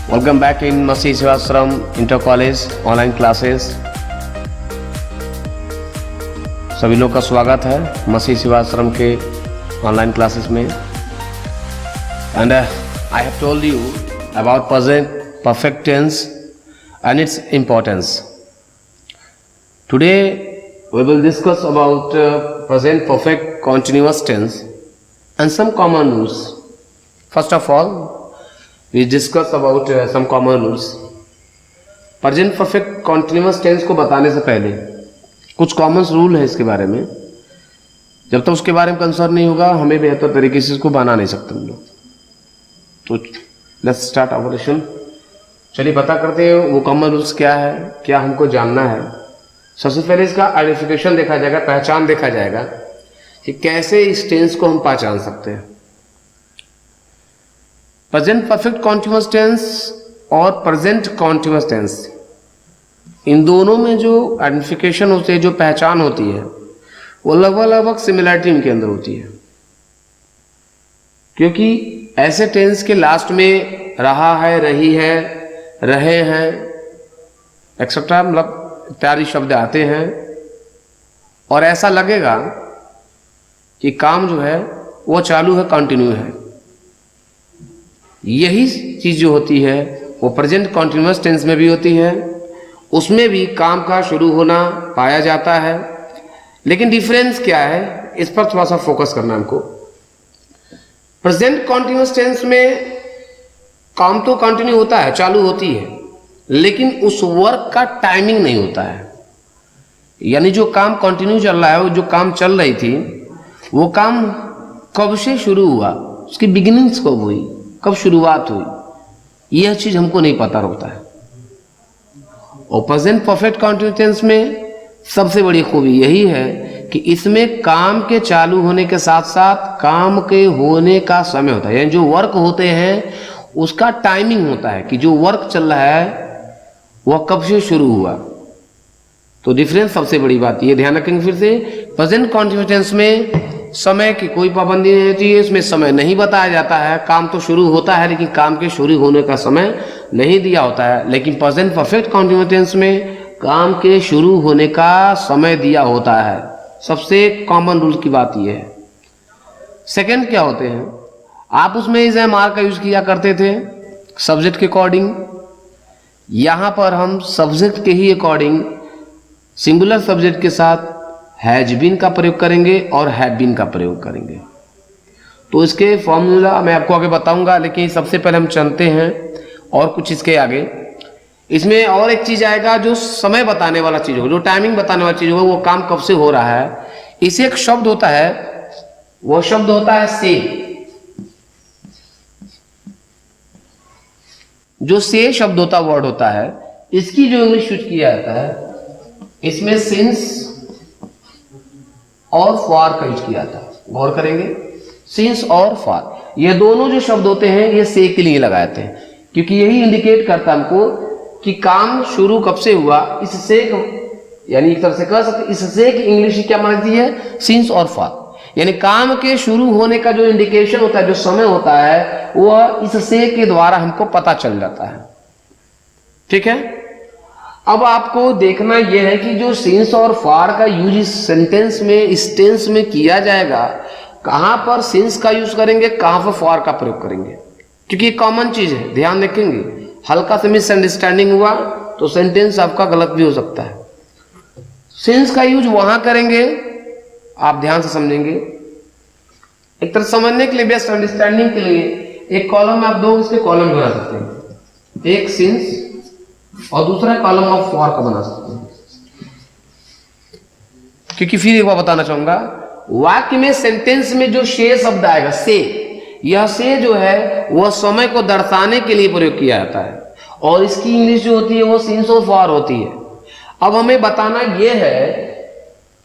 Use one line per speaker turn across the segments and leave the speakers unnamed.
Welcome back in Masi Sivasram Inter College online classes. सभी लोग का स्वागत है मसी शिवाश्रम के ऑनलाइन क्लासेस में। And I have told you about present perfect tense and its importance. Today we will discuss about present perfect continuous tense and some common rules. First of all, we discuss about some common rules. Present perfect continuous tense को बताने से पहले कुछ common rule है इसके बारे में। जब तक उसके बारे में कंसर्न नहीं होगा हमें बेहतर तरीके से इसको बना नहीं सकते हम लोग। तो लेट्स स्टार्ट आवर लेसन। चलिए पता करते हैं वो कॉमन रूल्स क्या है, क्या हमको जानना है। सबसे पहले इसका आइडेंटिफिकेशन देखा जाएगा, पहचान देखा जाएगा कि कैसे इस टेंस को हम पहचान सकते हैं। प्रेजेंट परफेक्ट कॉन्टिन्यूअस टेंस और प्रेजेंट कॉन्टिन्यूअस टेंस, इन दोनों में जो आइडेंटिफिकेशन होते हैं, जो पहचान होती है, वो लगभग सिमिलरिटी इनके अंदर होती है। क्योंकि ऐसे टेंस के लास्ट में रहा है, रही है, रहे हैं एक्सेट्रा मतलब इत्यादि शब्द आते हैं और ऐसा लगेगा कि काम जो है वो चालू है, कंटिन्यू है। यही चीज जो होती है वो प्रेजेंट कॉन्टिन्यूअस टेंस में भी होती है, उसमें भी काम का शुरू होना पाया जाता है। लेकिन डिफरेंस क्या है, इस पर थोड़ा सा फोकस करना हमको। प्रेजेंट कॉन्टिन्यूअस टेंस में काम तो कंटिन्यू होता है, चालू होती है, लेकिन उस वर्क का टाइमिंग नहीं होता है। यानी जो काम कंटिन्यू चल रहा है, वो जो काम चल रही थी, वो काम कब से शुरू हुआ, उसकी बिगिनिंग्स कब हुई, कब शुरुआत हुई, यह चीज हमको नहीं पता होता है। और प्रेजेंट परफेक्ट कंटिन्यूअस टेंस में सबसे बड़ी खूबी यही है कि इसमें काम के चालू होने के साथ साथ काम के होने का समय होता है। यानी जो वर्क होते हैं उसका टाइमिंग होता है कि जो वर्क चल रहा है वह कब से शुरू हुआ। तो डिफरेंस सबसे बड़ी बात ये ध्यान रखेंगे। फिर से प्रेजेंट कॉन्टिन्यूअस टेंस में समय की कोई पाबंदी नहीं होती है, इसमें समय नहीं बताया जाता है। काम तो शुरू होता है लेकिन काम के शुरू होने का समय नहीं दिया होता है। लेकिन प्रेजेंट परफेक्ट कॉन्टिन्यूअस टेंस में काम के शुरू होने का समय दिया होता है। सबसे कॉमन रूल की बात यह है। सेकंड क्या होते हैं, आप उसमें इज एम आर का यूज किया करते थे सब्जेक्ट के अकॉर्डिंग। यहां पर हम सब्जेक्ट के ही अकॉर्डिंग सिंगुलर सब्जेक्ट के साथ हैज बीन का प्रयोग करेंगे और हैड बीन का प्रयोग करेंगे। तो इसके फॉर्मूला मैं आपको आगे बताऊंगा, लेकिन सबसे पहले हम चलते हैं और कुछ इसके आगे। इसमें और एक चीज आएगा जो समय बताने वाला चीज होगा, जो टाइमिंग बताने वाला चीज होगा, वो काम कब से हो रहा है। इसे एक शब्द होता है, वो शब्द होता है से। जो से शब्द होता वर्ड होता है, इसकी जो इंग्लिश यूज किया जाता है, इसमें सिंस और फॉर का यूज किया जाता है। गौर करेंगे, सिंस और फॉर, ये दोनों जो शब्द होते हैं ये से के लिए लगाए जाते हैं, क्योंकि यही इंडिकेट करता है हमको कि काम शुरू कब से हुआ। इससे यानी एक तरह से कह सकते, इससे की इंग्लिश क्या मानती है, सिंस और फॉर। यानी काम के शुरू होने का जो इंडिकेशन होता है, जो समय होता है, वह इससे के द्वारा हमको पता चल जाता है। ठीक है। अब आपको देखना यह है कि जो सिंस और फॉर का यूज इस सेंटेंस में, इस टेंस में किया जाएगा, कहां पर सिंस का यूज करेंगे, कहां पर फॉर का प्रयोग करेंगे, क्योंकि ये कॉमन चीज है। ध्यान रखेंगे, हल्का से मिसअंडरस्टैंडिंग हुआ तो सेंटेंस आपका गलत भी हो सकता है। सिंस का यूज वहां करेंगे, आप ध्यान से समझेंगे। एक तरह समझने के लिए, बेस्ट अंडरस्टैंडिंग के लिए, एक कॉलम में आप दो इसके कॉलम बना सकते हैं, एक सिंस और दूसरा कॉलम ऑफ फॉर का बना सकते हैं। क्योंकि फिर एक बार बताना चाहूंगा, वाक्य में सेंटेंस में जो से शब्द आएगा, से, यह से जो है वह समय को दर्शाने के लिए प्रयोग किया जाता है, और इसकी इंग्लिश जो होती है वो सिंस और फॉर होती है। अब हमें बताना यह है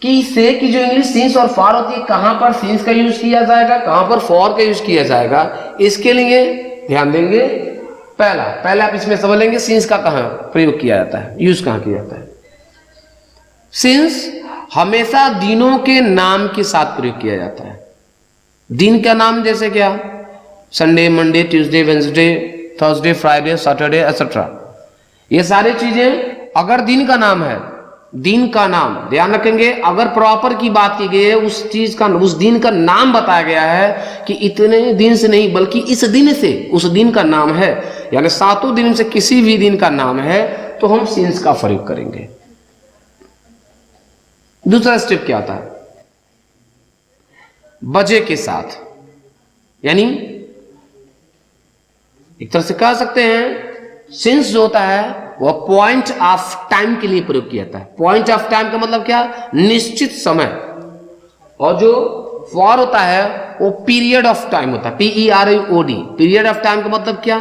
कि से की जो इंग्लिश सिंस और फॉर होती है, कहां पर सिंस का यूज किया जाएगा, कहां पर फॉर का यूज किया जाएगा। इसके लिए ध्यान देंगे, पहले आप इसमें समझ लेंगे सिंस का कहां प्रयोग किया जाता है, यूज कहां किया जाता है। सिंस हमेशा दिनों के नाम के साथ प्रयोग किया जाता है। दिन का नाम जैसे क्या, Sunday, Monday, Tuesday, Wednesday, Thursday, Friday, Saturday etcetera. ये सारी चीजें अगर दिन का नाम है, दिन का नाम ध्यान रखेंगे, अगर प्रॉपर की बात की गई है, उस चीज का, उस दिन का नाम बताया गया है कि इतने दिन से नहीं बल्कि इस दिन से उस दिन का नाम है, यानी 7 दिन से किसी भी दिन का नाम है, तो हम सिंस का प्रयोग करेंगे। दूसरा स्टेप क्या आता है? बजे के साथ, यानी एक तरह से कह सकते हैं सिंस जो होता है वह पॉइंट ऑफ टाइम के लिए प्रयोग किया जाता है। पॉइंट ऑफ टाइम का मतलब क्या? निश्चित समय। और जो फॉर होता है वो पीरियड ऑफ टाइम होता है, PEROD। पीरियड ऑफ टाइम का मतलब क्या?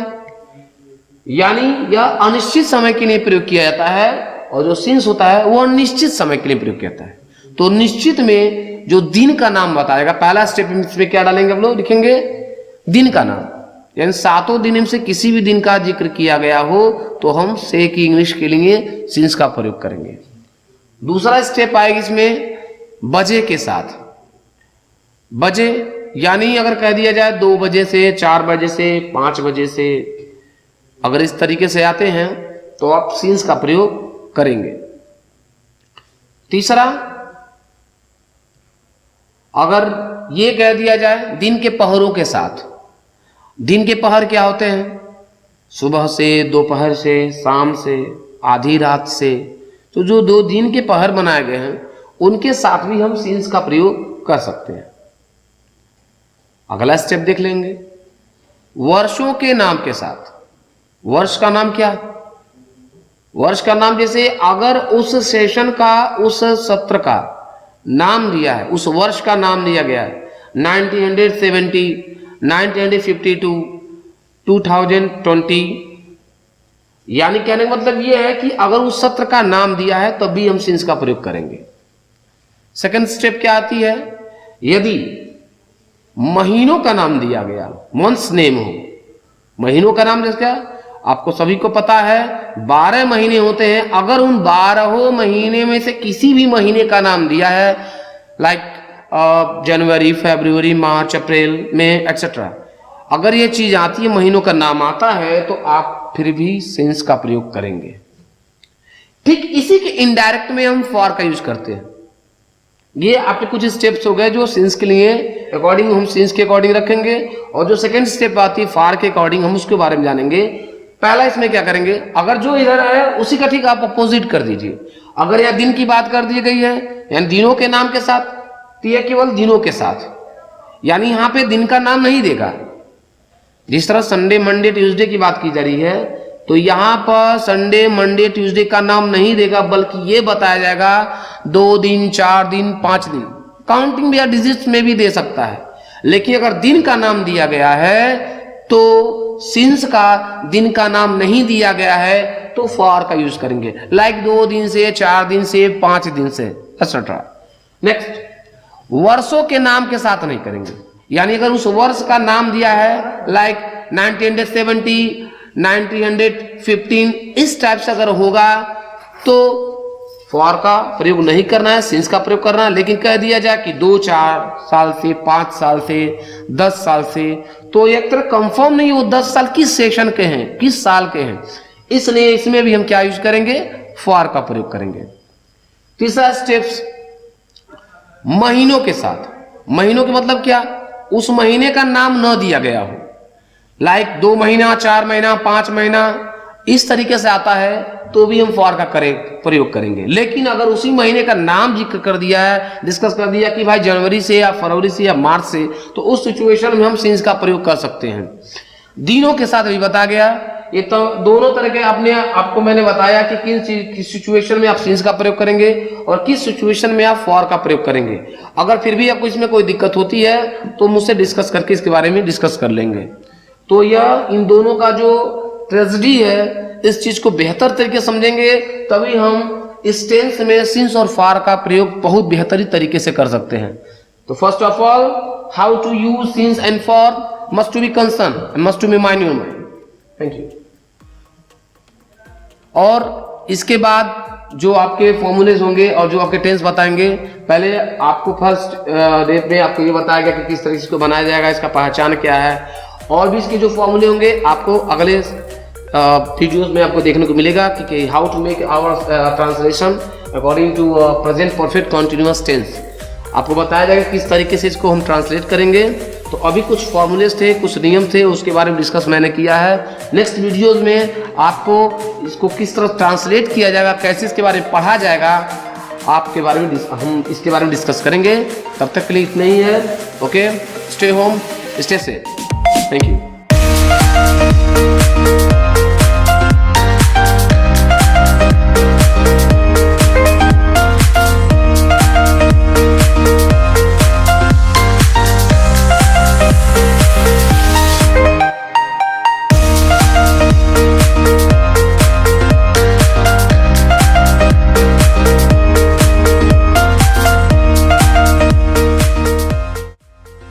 यानी यह अनिश्चित समय के लिए प्रयोग किया जाता है, और जो सिंस होता है वह निश्चित समय के लिए प्रयोग किया जाता है। तो निश्चित में जो दिन का नाम बताएगा, पहला स्टेप में क्या डालेंगे हम लोग? लिखेंगे दिन का नाम, यानी 7 दिन से किसी भी दिन का जिक्र किया गया हो तो हम से की इंग्लिश के लिए सिंस का प्रयोग करेंगे। दूसरा स्टेप आएगा इसमें बजे के साथ। बजे यानी अगर कह दिया जाए 2 बजे से, 4 बजे से, 5 बजे से, अगर इस तरीके से आते हैं तो आप सिंस का प्रयोग करेंगे। तीसरा, अगर ये कह दिया जाए दिन के पहरों के साथ। दिन के पहर क्या होते हैं? सुबह से, दोपहर से, शाम से, आधी रात से। तो जो 2 दिन के पहर बनाए गए हैं उनके साथ भी हम सिंस का प्रयोग कर सकते हैं। अगला स्टेप देख लेंगे वर्षों के नाम के साथ। वर्ष का नाम क्या? वर्ष का नाम जैसे अगर उस सेशन का, उस सत्र का नाम दिया है, उस वर्ष का नाम दिया गया है 1970, 1952, 2020, यानी कहने का मतलब यह है कि अगर उस सत्र का नाम दिया है तब भी हम सिंस का प्रयोग करेंगे। सेकंड स्टेप क्या आती है? यदि महीनों का नाम दिया गया, मंथ्स नेम हो, महीनों का नाम जैसे क्या आपको सभी को पता है 12 महीने होते हैं। अगर उन 12 महीने में से किसी भी महीने का नाम दिया है, लाइक जनवरी, फरवरी, मार्च, अप्रैल, मई एक्सेट्रा, अगर ये चीज आती है, महीनों का नाम आता है, तो आप फिर भी सिंस का प्रयोग करेंगे। ठीक इसी के इनडायरेक्ट में हम फॉर का यूज करते हैं। ये आपके कुछ स्टेप्स हो गए जो सिंस के लिए अकॉर्डिंग हम सिंस के अकॉर्डिंग रखेंगे, और जो सेकंड स्टेप आती है फॉर के अकॉर्डिंग, हम उसके बारे में जानेंगे। पहला इसमें क्या करेंगे, अगर जो इधर आया उसी का ठीक आप अपोजिट कर दीजिए। अगर यह दिन की बात कर दी गई है, यानी दिनों के नाम के साथ, तो यह केवल दिनों के साथ, यानी यहां पे दिन का नाम नहीं देगा। जिस तरह संडे, मंडे, ट्यूसडे की बात की जा रही है, तो यहां पर संडे, मंडे, ट्यूसडे का नाम नहीं देगा, बल्कि यह बताया जाएगा 2 दिन, 4 दिन, 5 दिन, काउंटिंग भी या डिजिट्स में भी दे सकता है। लेकिन अगर दिन का नाम दिया गया है तो सिंस का दिन का नाम नहीं दिया गया है तो फॉर का यूज करेंगे, लाइक 2 दिन से, 4 दिन से, 5 दिन से एक्सेट्रा। नेक्स्ट, वर्षों के नाम के साथ नहीं करेंगे, यानी अगर उस वर्ष का नाम दिया है लाइक 1970, 1915, इस टाइप से अगर होगा तो फॉर का प्रयोग नहीं करना है, सिंस का प्रयोग करना है। लेकिन कह दिया जाए कि 2, 4 साल से, 5 साल से, 10 साल से, तो एक तरह कंफर्म नहीं वो 10 साल किस सेशन के हैं, किस साल के हैं, इसलिए इसमें भी हम क्या यूज करेंगे, फॉर का प्रयोग करेंगे। तीसरा स्टेप्स महीनों के साथ। महीनों के मतलब क्या? उस महीने का नाम न दिया गया हो, लाइक 2 महीना, 4 महीना, 5 महीना, इस तरीके से आता है तो भी हम फॉर का प्रयोग करेंगे। लेकिन अगर उसी महीने का नाम जिक्र कर दिया है, डिस्कस कर दिया कि भाई जनवरी से या फरवरी से या मार्च से, तो उस सिचुएशन में हम सिंस का प्रयोग कर सकते हैं। दिनों के साथ भी बता गया, ये तो दोनों तरह के आपको मैंने बताया कि किस सिचुएशन में आप सिंस का प्रयोग करेंगे और किस सिचुएशन में आप फॉर का प्रयोग करेंगे। अगर फिर भी आपको इसमें कोई दिक्कत होती है तो मुझसे डिस्कस करके इसके बारे में डिस्कस कर लेंगे। तो यह इन दोनों का जो ट्रेजेडी है, इस चीज को बेहतर तरीके से समझेंगे तभी हम इस टेंस में सिंस और फॉर का प्रयोग बहुत बेहतरीन तरीके से कर सकते हैं। तो first of all, how to use since and for must to be concern and must to be mind your mind. Thank you. और इसके बाद जो आपके फॉर्मूलेज होंगे और जो आपके टेंस बताएंगे, पहले आपको फर्स्ट डे में आपको ये बताया गया कि किस तरीके से इसको बनाया जाएगा, इसका पहचान क्या है, और भी इसके जो फॉर्मूले होंगे आपको अगले वीडियोस में आपको देखने को मिलेगा कि how to make our translation according to present perfect continuous tense. आपको बताया जाएगा किस तरीके से इसको हम ट्रांसलेट करेंगे। तो अभी कुछ फॉर्मूलेस थे, कुछ नियम थे, उसके बारे में डिस्कस मैंने किया है। नेक्स्ट वीडियोस में आपको इसको किस तरह ट्रांसलेट किया जाएगा, कैसे इसके बारे में पढ़ा जाएगा, आपके बारे में हम इसके बारे में डिस्कस करेंगे। तब तक के लिए इतना ही है। Okay, stay home, stay safe, thank you.